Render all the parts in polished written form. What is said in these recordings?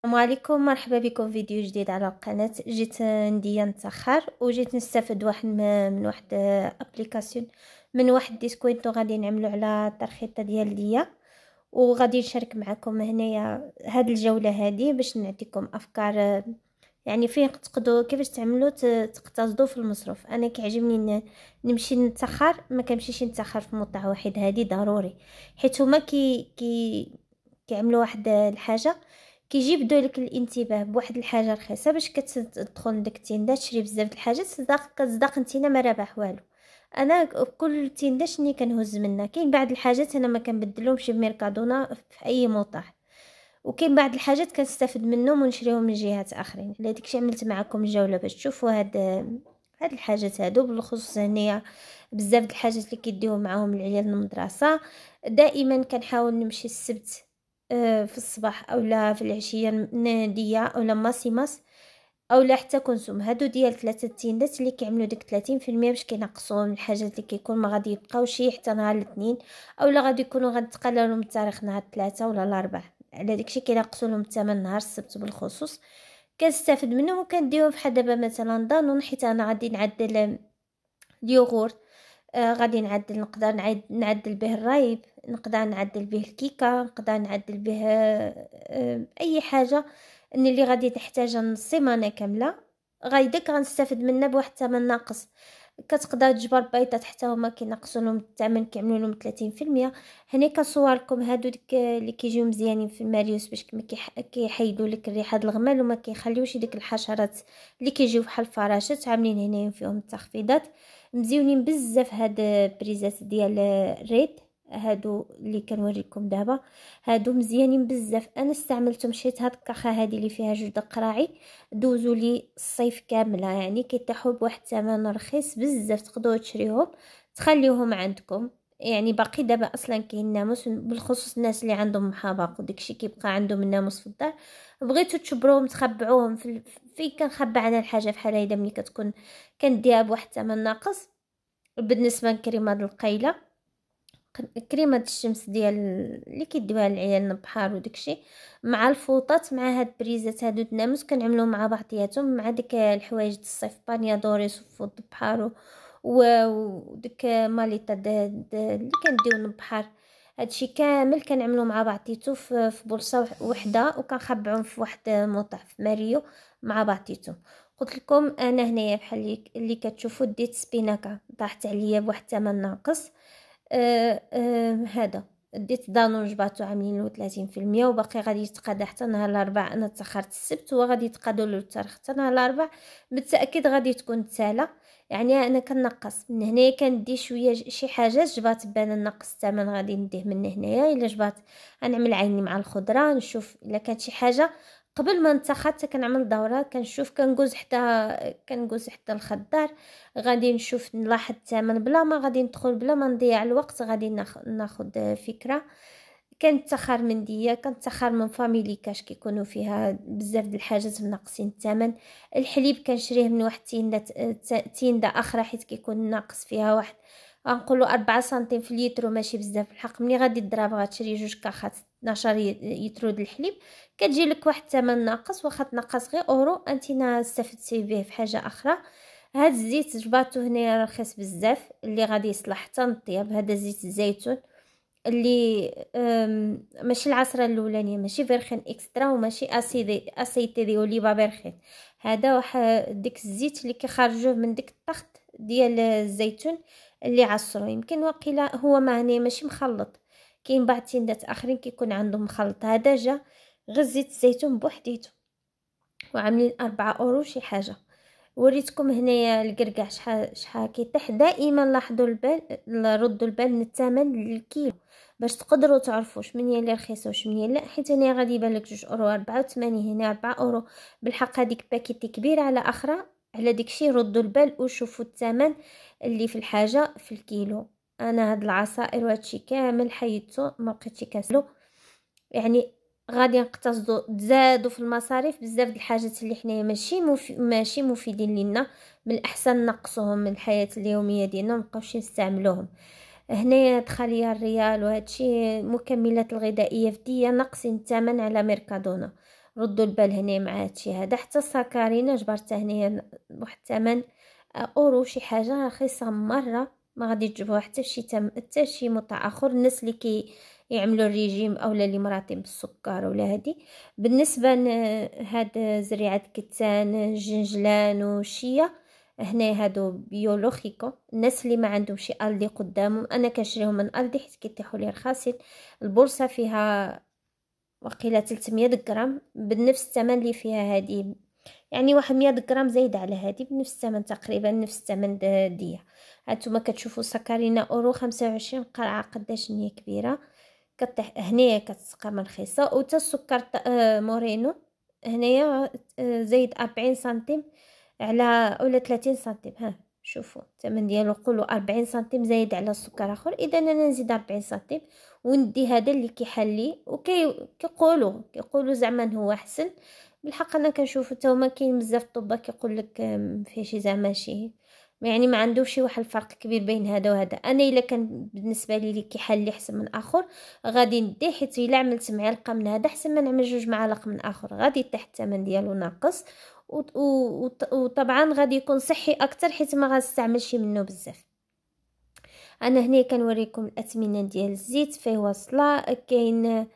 السلام عليكم، مرحبا بكم في فيديو جديد على القناه. جيت نديا نتاخر وجيت نستافد من واحد ابليكاسيون، من واحد ديسكوينتو غادي نعملو على الترخيطه ديال ديا، وغادي نشارك معكم هنايا هاد الجوله هادي باش نعطيكم افكار، يعني فين تقدروا كيفاش تعملوا تقتصدوا في المصروف. انا كيعجبني نمشي نتاخر، ما كنمشيش نتاخر في موطع واحد، هادي ضروري حيت هما كيعملوا واحد الحاجه، كيجبدوا لك الانتباه بواحد الحاجه رخيصه باش كتدخل لديك التيندا تشري بزاف د الحاجات، صدق نتينا ما رابح والو. انا كل تيندا شني كنهز منها، كاين بعض الحاجات انا ما كنبدلهمش بميركادونا في اي موطع، وكاين بعض الحاجات كنستافد منهم ونشريهم من جهات اخرين. على داكشي عملت معكم الجوله باش تشوفوا هاد الحاجات هادو. بالخصوص هنايا بزاف د الحاجات اللي كيديو معاهم العيال المدرسه. دائما كنحاول نمشي السبت في الصباح اولا في العشيه ناديه اولا ماسيماس اولا حتى كونسوم، هادو ديال 3 تيندات اللي كيعملوا ديك 30% باش كينقصوا من الحاجات اللي كيكون ما غادي يبقاوش حتى نهار الاثنين، اولا غادي يكونوا غتقللوا لهم التاريخ نهار 3 ولا الاربع. على داكشي كينقصوا لهم الثمن نهار السبت بالخصوص. كنستافد منهم وكنديهم بحال دابا مثلا دانون، حيت انا غادي نعدل اليوغورت، غادي نقدر نعدل به الرايب، نقدر نعدل به الكيكه، نقدر نعدل به اي حاجه اللي غادي تحتاجها السيمانه كامله. داك غنستافد منها بواحد الثمن ناقص. كتقدر تجبر بيضات حتى هما كينقصوا لهم الثمن، كيعملوا لهم 30%. هنا كنصور لكم هادو ديك اللي كيجيو مزيانين في الماريوس باش كيحيدوا لك الريحه د الغمال وما كيخليوش ديك الحشرات اللي كيجيو بحال الفراشات. عاملين هنايا فيهم التخفيضات مزيونين بزاف. هاد بريزات ديال ريد هادو اللي كنوريكم دابا، هادو مزيانين بزاف. انا استعملتهم، شريت هاد الكاخه هادي اللي فيها 2 قراعي، دوزوا لي الصيف كامله، يعني كيطيحوا بواحد الثمن رخيص بزاف. تقدروا تشريوهم تخليوهم عندكم، يعني باقي دابا اصلا كاين ناموس، بالخصوص الناس اللي عندهم محابق وداكشي كيبقى عندهم الناموس في الدار، بغيتو تشبروهم تخبعوهم في كنخبع انا الحاجه بحال هيدا ملي كتكون كنديها بواحد الثمن ناقص. بالنسبه لكريمه القيله، كريمه الشمس ديال اللي كيديوها العيال البحار وداكشي، مع الفوطات مع هاد بريزات هادو الناموس كنعملوهم مع بعضياتهم، مع ديك الحوايج الصيف بانيا دوريس وفوط بحار وديك ماليطا اللي كنديو البحار. هادشي كامل كنعملو مع بعضياتو في بولصه وحده، وكنخبعوهم في واحد موطع في ماريو مع بعضياتهم. قلت لكم انا هنايا بحال اللي كتشوفوا ديت سبيناكا طاحت عليا بواحد الثمن ناقص. هذا ديت دانون جباتو عاملين له 30%، وباقي غادي يتقادى حتى نهار الاربعاء. انا تاخرت السبت وغادي يتقادوا له التاريخ حتى نهار الاربعاء، بالتاكيد غادي تكون تسالى. يعني انا كنقص من هنايا، كندي شويه شي حاجات جبات بان نقص الثمن غادي نديه من هنايا. الا جبات غنعمل عيني مع الخضره، نشوف الا كانت شي حاجه قبل ما نتاخر حتى كنعمل دوره، كنشوف كنجوز حتى الخضار، غادي نشوف نلاحظ الثمن بلا ما غادي ندخل بلا ما نضيع الوقت، غادي ناخد فكره. كنتسخر من ديا، كنتسخر من فاميلي كاش كيكونوا فيها بزاف د الحاجات بناقصين الثمن. الحليب كنشريه من واحد تيندا اخرى حيت كيكون ناقص فيها واحد غنقولوا 4 سنتيم في الليتر، وماشي بزاف الحق. ملي غادي تضرب غتشري 2 كاخات 12 يترو د الحليب، كتجي لك واحد الثمن ناقص، واخا تنقص غير اورو انتينا استفدتي به في حاجه اخرى. هاد الزيت جباتو هنايا رخيص بزاف، اللي غادي يصلح حتى للطياب. هذا زيت الزيتون اللي ماشي العصره الاولانيه، ماشي فيرخين اكسترا وماشي اسيتي دي اوليفا فيرخين. هذا واحد ديك الزيت اللي كيخرجوه من ديك الطخت ديال الزيتون اللي عصروا. يمكن واقيلا هو معني ماشي مخلط، كاين بعض تندات اخرين كيكون عندهم مخلط. هذا جا غير زيت الزيتون بوحديتو وعاملين 4 اورو شي حاجه. وريتكم هنايا القرقع شحال كيطيح. دائما لاحظوا ردوا البال من الثمن للكيلو باش تقدروا تعرفوا شمن هي اللي رخيصه وشمن هي لا. حيت هنا غادي يبان لك 2 اورو 84، هنا 4 اورو. بالحق هذيك باكيتي كبيره على اخرى. على داكشي ردوا البال وشوفوا الثمن اللي في الحاجه في الكيلو. انا هاد العصائر وهادشي كامل حيدته، ما بقيتش كاسلو. يعني غادي نقتصدوا تزادوا في المصاريف بزاف د الحاجات اللي حنايا ماشي مفيدين لينا. من الاحسن نقصوهم من الحياه اليوميه ديالنا، مابقاوش نستعملوهم. هنايا دخليا الريال وهادشي مكملات الغذائيه في ديا ناقصين الثمن على ميركادونا. ردوا البال هنا مع هادشي هذا. حتى السكرينه جبرتها هنايا واحد 8 اورو، شي حاجه رخيصه مره، ما غادي تجيبوها حتى شي حتى شي مطعم اخر. الناس اللي يعملوا الريجيم اولا اللي مراتين بالسكر ولا هادي. بالنسبه هاد زريعه الكتان، الجنجلان والشيا هنا هادو بيولوجيكو. الناس اللي ما عندهم شي الدي قدامهم، انا كنشريهم من الدي حيت كيطيحوا لي رخاصين. البورصه فيها وقيله 300 غرام بنفس الثمن اللي فيها هادي، يعني واحد 100 غرام زايده على هادي بنفس الثمن تقريبا، نفس الثمن ديا. هانتوما كتشوفوا سكرينه اورو 25 قرعه قداش هي كبيره. كطيح هنايا كتسقى من رخيصه. وتا السكر مورينو هنايا زايد 40 سنتيم على اولا 30 سنتيم. ها شوفوا الثمن ديالو، قولوا 40 سنتيم زايد على السكر اخر، اذا انا نزيد 40 سنتيم وندي هذا اللي كيحلي. كيقولوا زعما هو احسن. بالحق انا كنشوف حتى هما كاين بزاف طبا كيقول لك فيه شي زعما شي، يعني ما عندوش شي واحد الفرق كبير بين هذا وهذا. انا الا كان بالنسبه لي اللي كيحلي احسن من اخر غادي نديه، حيت الا عملت معلقه من هذا احسن ما نعمل 2 معالق من اخر، غادي يطيح الثمن ديالو ناقص. وطبعا غادي يكون صحي اكثر حيت ما غنستعملش منه بزاف. انا هنا كنوريكم الاثمنه ديال الزيت فيه واصله. كاين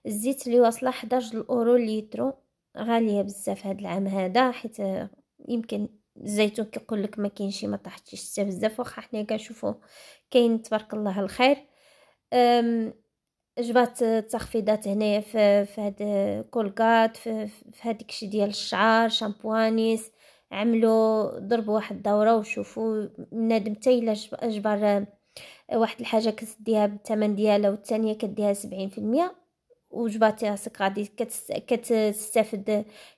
الزيت اللي واصله 11 اورو لتر، غاليه بزاف هذا العام هذا، حيت يمكن الزيتون كيقول لك ما كاينش، ما طاحتش حتى بزاف، واخا حنا كنشوفوا كاين تبارك الله الخير. جبات التخفيضات هنايا في هاد كولغات، في هذيك شي ديال الشعر، شامبوانيس. عملوا ضربوا واحد الدوره وشوفوا بنادم حتى الا جبر واحد الحاجه كتديها بالثمن ديالها والثانيه كديها 70%، وجباتي راسك غادي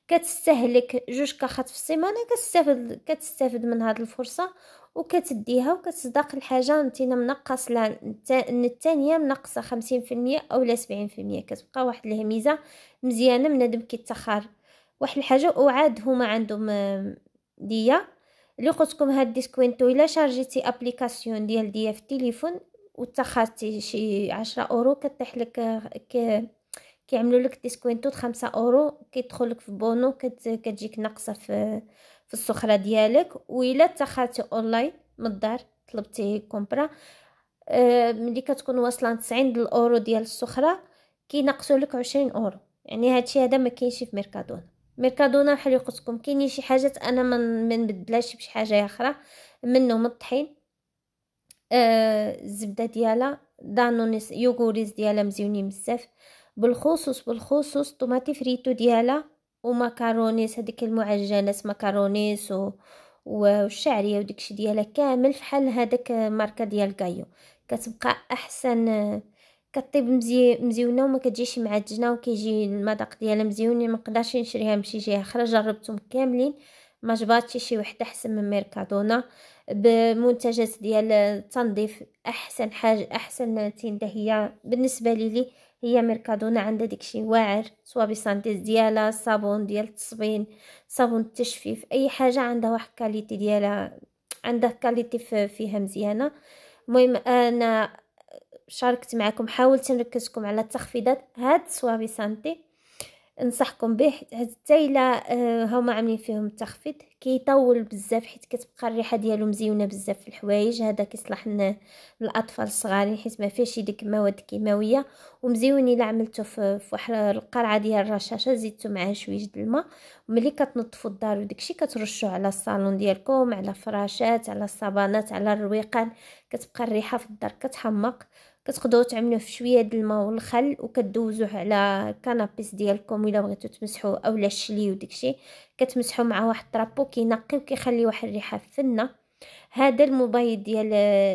كتستهلك 2 كاخات في السيمانه، كتستافد من هذه الفرصه وكتديها وكتصدق الحاجه نتينا منقص لها الثانيه منقصه 50% او لا 70%. كتبقى واحد الهميزه مزيانه بنادم كيتخار واحد الحاجه. وعاد هما عندهم ديا اللي قلتلكم هاد ديسكوينتو، الا شارجيتي ابليكاسيون ديال ديا في التليفون وتخرتي شي 10 اورو كطيح لك كيعملوا لك ديسكوينتو 5 اورو، كيدخل لك في بونو، كتجيك ناقصه في السخره ديالك. والا تخرتي اونلاين من الدار طلبتي كومبرا، ملي كتكون واصله 90 الاورو ديال السخره كينقصوا لك 20 اورو. يعني هادشي هذا ما كاينش في ميركادونا بحال قلت لكم. كاينين شي حاجات انا ما نبدلاش بشي حاجه اخرى، منهم الطحين، الزبده ديالها، دانونيس، يوغوريز ديالها مزيونين بزاف. بالخصوص طوماطي فريتو ديالها وماكارونيس، هذيك المعجنات ماكارونيس والشعريه وداكشي ديالها كامل فحال هذاك ماركه ديال كايو. كتبقى احسن، كطيب مزيونه وما كتجيش معجنه، وكيجي المذاق ديالها مزيون. ما نقدرش نشريها من شي جهه اخرى، جربتهم كاملين ما جباتش شي وحده احسن من ميركادونا. بمنتجات ديال التنظيف احسن حاجه، احسن تنده هي بالنسبه لي هي ميركادونا. عندها داكشي واعر، سوا بسانتيز ديالها، صابون ديال التصبين، صابون التجفيف، اي حاجه عندها واحد كاليتي ديالها، عندها كاليتي فيها مزيانه. المهم انا شاركت معكم، حاولت نركزكم على التخفيضات. هاد سوابي سانتي انصحكم به حتى الا هما عاملين فيهم التخفيض. كيطول بزاف حيت كتبقى الريحه ديالو مزيونه بزاف في الحوايج. هذا كيصلح للاطفال الصغارين حيت ما فيهش ديك مواد كيماويه، ومزيون الا عملته في واحد القرعه ديال الرشاشه، زيدتو معاه شويه د الماء، وملي كتنظفوا الدار وداكشي كترشوا على الصالون ديالكم، على فراشات، على الصابانات، على الرويقان. كتبقى الريحه في الدار كتحمق. كتقدروا تعملوه في شويه د الماء والخل وكدوزوه على كنابيس ديالكم الا بغيتو تمسحوا اولا الشلي وداكشي، كتمسحوا مع واحد الطرابو كينقي وكيخلي واحد الريحه فنه. هذا المبيض ديال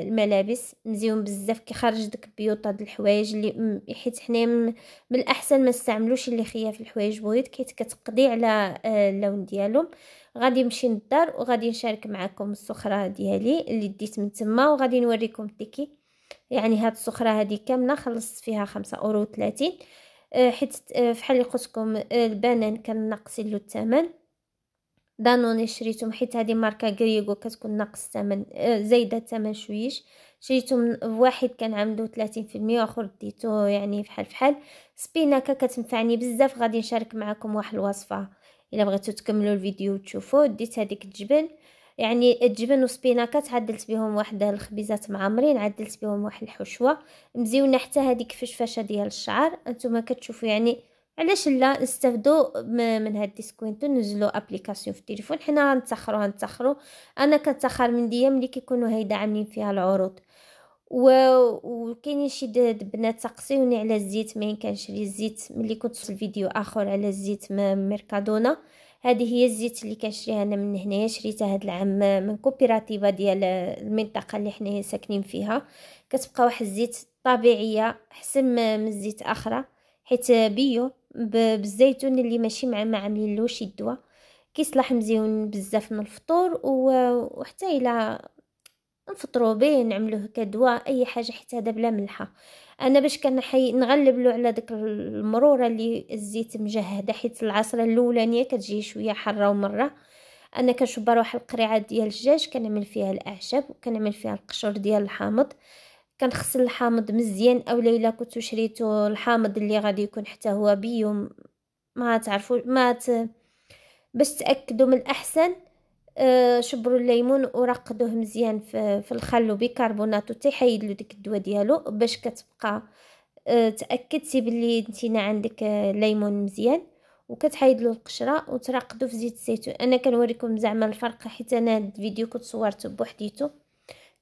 الملابس مزيون بزاف، كيخرج داك البيوطه د الحوايج اللي حيت حنا من الاحسن ما نستعملوش اللي خيا في الحوايج بويض حيت كتقضي على اللون ديالهم. غادي نمشي للدار وغادي نشارك معكم السخره ديالي اللي ديت من تما، وغادي نوريكم التيكي. يعني هاد السخره هذه كامله خلصت فيها 5.30 اورو، حيت فحال اللي قلت لكم البنان كان ناقصين له الثمن. دانوني شريتهم حيت هذه ماركه غريغو كتكون ناقص الثمن، زايده الثمن شويش. شريتهم واحد كان عاملو 30% واخر ديتو يعني فحال. سبيناكا كتنفعني بزاف، غادي نشارك معكم واحد الوصفه الا بغيتو تكملوا الفيديو وتشوفوا. ديت هذيك الجبن، يعني الجبن وسبيناكات، عدلت بهم واحد الخبيزات معمرين، عدلت بهم واحد الحشوه مزيونه، حتى هذيك فشفشه ديال الشعر انتما كتشوفوا. يعني علاش لا نستافدوا من هاد الديسكوينتو، ننزلوا ابليكاسيون في التليفون، حنا نتسخروا. انا كنتسخر من ديا ملي كيكونوا هيدا عاملين فيها العروض. وكاينين شي بنات تقصيوني على الزيت، ما كنشري الزيت ملي كنت في الفيديو اخر على الزيت ميركادونا. هذه هي الزيت اللي كنشريها انا من هنايا، شريتها هاد العام من كوبيراتيفا ديال المنطقه اللي حنا ساكنين فيها. كتبقى واحد الزيت طبيعيه احسن من الزيت اخرى، حيت بيو بالزيتون اللي ماشي ما عاملين له شي دواء. كيصلح مزيون بزاف من الفطور، وحتى الى نفطروا به نعملوه كدواء اي حاجه، حتى هذا بلا ملحه. انا باش نغلب له على داك المروره اللي الزيت مجهده، حيت العصره الاولانيه كتجي شويه حاره ومره. انا كنشبر واحد القريعه ديال الدجاج، كنعمل فيها الاعشاب وكنعمل فيها القشور ديال الحامض. كنغسل الحامض مزيان، او الا كنتو شريتو الحامض اللي غادي يكون حتى هو بيو، ما تعرفوا باش تاكدوا من الاحسن. شبروا الليمون ورقدوه مزيان في الخل وبيكربونات وتيحيد له ديك الدواء ديالو، باش كتبقى تاكدتي باللي نتينا عندك ليمون مزيان، وكتحيد له القشره وتراقدو في زيت الزيتون. انا كنوريكم زعما الفرق، حيت انا هاد الفيديو كنت صورته بوحديته.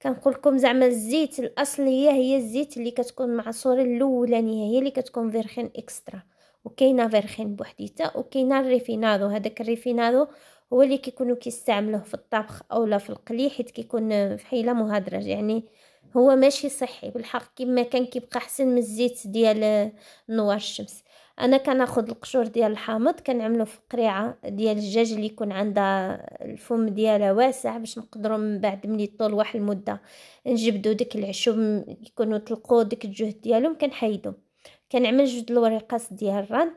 كنقول لكم زعما الزيت الاصليه هي الزيت اللي كتكون معصوره الاولانيه، هي اللي كتكون فيرخين اكسترا، وكاينه فيرخين بوحديتها، وكاينه الريفينادو. هذاك الريفينادو هو اللي كيكونوا كيستعملوه في الطبخ اولا في القلي، حيت كيكون فحيله مهدرج، يعني هو ماشي صحي بالحق. كما كان كيبقى احسن من الزيت ديال نوار الشمس. انا كناخذ القشور ديال الحامض كنعملو في قريعه ديال الدجاج اللي يكون عندها الفم ديالها واسع، باش نقدروا من بعد ملي طول واحد المده نجبدوا ديك العشب يكونوا طلقوا ديك الجهد ديالهم، كنحيدهم. كنعمل جوج الوريقات ديال الرند،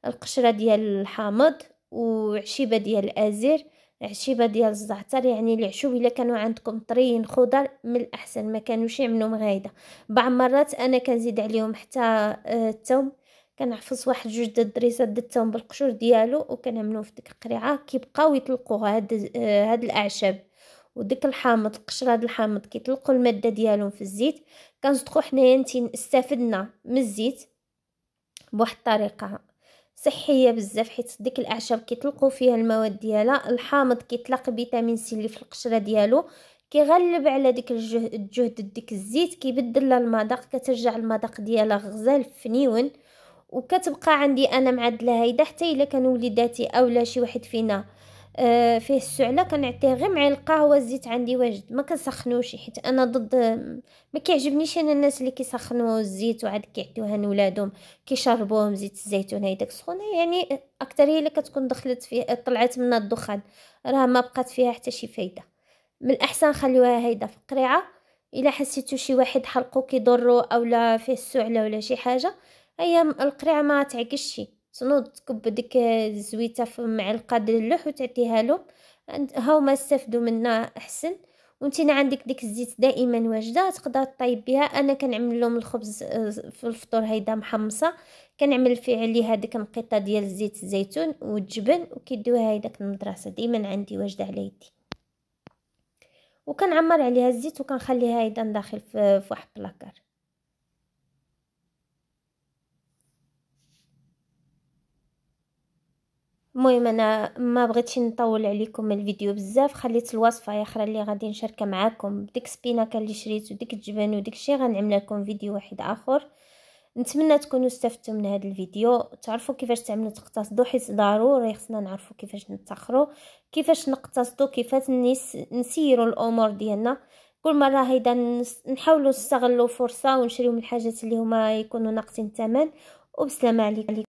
القشره ديال الحامض وعشيبه ديال الازير، عشيبه ديال الزعتر. يعني العشوب الا كانوا عندكم طريين خضر من الاحسن، ما كانوش يعملوا مغايده. بعض مرات انا كنزيد عليهم حتى الثوم، كنعفص واحد جوج د الدريسات د الثوم بالقشور ديالو وكنعملوه في ديك القريعه. كيبقاو يطلقوا هاد الاعشاب وديك الحامض، القشره د الحامض كيطلقوا الماده ديالهم في الزيت. كنصدقوا حنايا استفدنا من الزيت بواحد الطريقه صحيه بزاف، حيت ديك الاعشاب كيطلقوا فيها المواد ديالها. الحامض كيطلق فيتامين سي اللي في القشره ديالو، كيغلب على ديك الجهد ديك الزيت، كيبدل لها المذاق، كترجع المذاق ديالها غزال فنيون. وكتبقى عندي انا معدله هيدا، حتى الا كانوا وليداتي اولا شي واحد فينا فيه السعله كنعطيه غير معلقه. هو الزيت عندي واجد، ما كنسخنوش، حيت انا ضد، ما كيعجبنيش انا الناس اللي كيسخنوا الزيت وعاد كيعطيوها لولادهم كيشربوهم زيت الزيتون هيداك سخونه. يعني اكثريه اللي كتكون دخلت فيه طلعت منها الدخان، راه ما بقات فيها حتى شي فايده. من الاحسن خليوها هيدا في قريعه. الا حسيتو شي واحد حلقو كيضرو اولا فيه السعله ولا شي حاجه، هي القريعه ما تعكسش، تنوض تكب ديك الزويته في معلقه ديال اللوح وتعطيها له، هاهما استفدوا منها احسن. وانتينا عندك ديك الزيت دائما واجده تقدر طيب بها. انا كنعمل لهم الخبز في الفطور هيدا محمصه، كنعمل فيه عليه هذيك نقيطه ديال زيت الزيتون والجبن، وكيدوها هيداك المدرسه دائما عندي واجده على يدي. وكنعمر عليها الزيت وكنخليها ايضا داخل في واحد بلاكار. المهم انا ما بغيتش نطول عليكم الفيديو بزاف، خليت الوصفه اخرى اللي غادي نشاركها معكم ديك سبيناكا اللي شريت وديك الجبن وديك الشيء غنعمل لكم فيديو واحد اخر. نتمنى تكونوا استفدتوا من هذا الفيديو، تعرفوا كيفاش تعملوا تقتصدوا، حيت ضروري خصنا نعرفوا كيفاش نتاخروا، كيفاش نقتصدوا، كيفاش نسيروا الامور ديالنا. كل مره هيدا نحاولوا نستغلوا فرصه ونشريو من الحاجات اللي هما يكونوا ناقصين الثمن. وبسلامه عليكم.